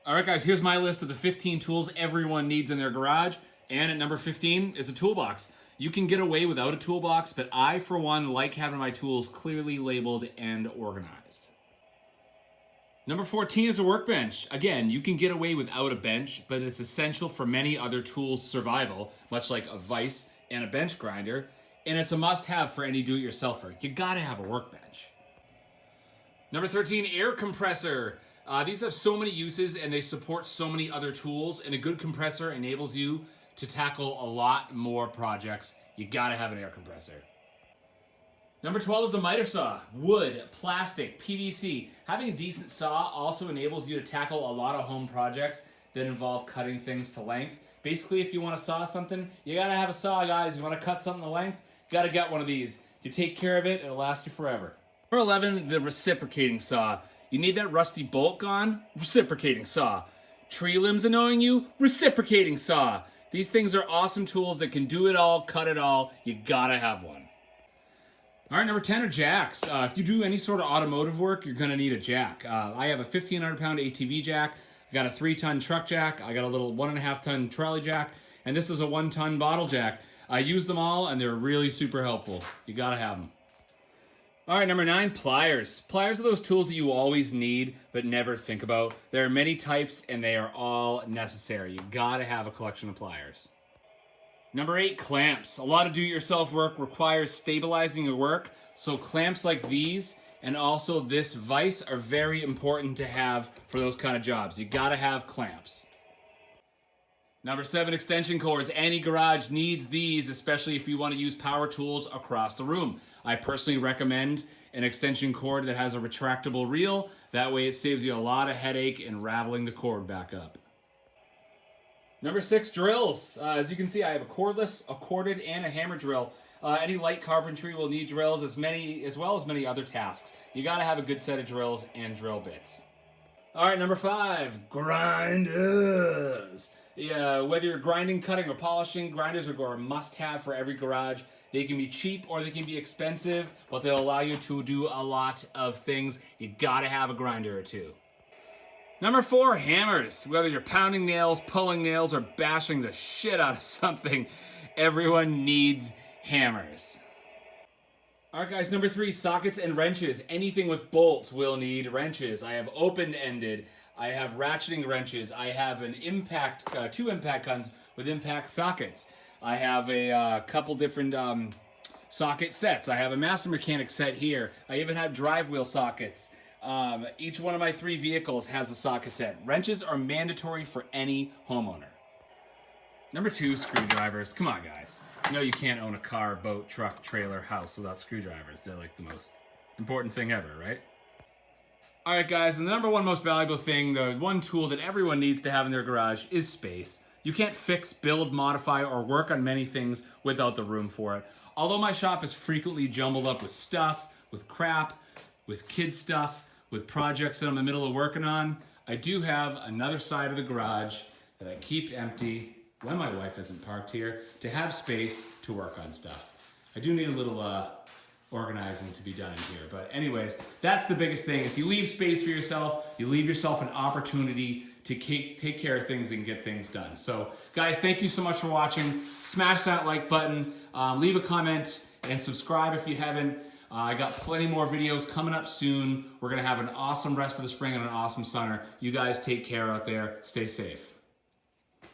All right, guys, here's my list of the 15 tools everyone needs in their garage. And at number 15 is a toolbox. You can get away without a toolbox, but I, for one, like having my tools clearly labeled and organized. Number 14 is a workbench. Again, you can get away without a bench, but it's essential for many other tools' survival, much like a vise and a bench grinder, and it's a must-have for any do-it-yourselfer. You gotta have a workbench. Number 13, air compressor. These have so many uses and they support so many other tools, and a good compressor enables you to tackle a lot more projects. You gotta have an air compressor. Number 12 is the miter saw. Wood, plastic, PVC. Having a decent saw also enables you to tackle a lot of home projects that involve cutting things to length. Basically, if you want to saw something, you gotta have a saw, guys. You want to cut something to length, you gotta get one of these. You take care of it, it'll last you forever. Number 11, the reciprocating saw. You need that rusty bolt gone? Reciprocating saw. Tree limbs annoying you? Reciprocating saw. These things are awesome tools that can do it all, cut it all. You gotta have one. All right, number 10 are jacks. If you do any sort of automotive work, you're gonna need a jack. I have a 1,500-pound ATV jack. I got a 3-ton truck jack. I got a little 1.5-ton trolley jack. And this is a 1-ton bottle jack. I use them all, and they're really super helpful. You gotta have them. All right, number 9, pliers. Pliers are those tools that you always need, but never think about. There are many types, and they are all necessary. You gotta have a collection of pliers. Number 8, clamps. A lot of do-it-yourself work requires stabilizing your work, so clamps like these and also this vise are very important to have for those kind of jobs. You gotta have clamps. Number 7, extension cords. Any garage needs these, especially if you want to use power tools across the room. I personally recommend an extension cord that has a retractable reel. That way it saves you a lot of headache in raveling the cord back up. Number 6, drills. As you can see, I have a cordless, a corded, and a hammer drill. Any light carpentry will need drills as well as many other tasks. You gotta have a good set of drills and drill bits. All right, number 5, grinders. Yeah, whether you're grinding, cutting, or polishing, grinders are a must-have for every garage. They can be cheap or they can be expensive, but they'll allow you to do a lot of things. You gotta have a grinder or two. Number 4, hammers. Whether you're pounding nails, pulling nails, or bashing the shit out of something, everyone needs hammers. All right, guys, number 3, sockets and wrenches. Anything with bolts will need wrenches. I have open-ended, I have ratcheting wrenches, I have an impact, 2 impact guns with impact sockets. I have a couple different socket sets. I have a master mechanic set here. I even have drive wheel sockets. Each one of my 3 vehicles has a socket set. Wrenches are mandatory for any homeowner. Number 2, screwdrivers. Come on, guys. You know you can't own a car, boat, truck, trailer, house without screwdrivers. They're like the most important thing ever, right? All right, guys, and the number 1 most valuable thing, the one tool that everyone needs to have in their garage is space. You can't fix, build, modify, or work on many things without the room for it. Although my shop is frequently jumbled up with stuff, with crap, with kid stuff, with projects that I'm in the middle of working on, I do have another side of the garage that I keep empty when my wife isn't parked here to have space to work on stuff. I do need a little organizing to be done in here. But anyways, that's the biggest thing. If you leave space for yourself, you leave yourself an opportunity to take care of things and get things done. So guys, thank you so much for watching. Smash that like button, leave a comment, and subscribe if you haven't. I got plenty more videos coming up soon. We're gonna have an awesome rest of the spring and an awesome summer. You guys take care out there. Stay safe.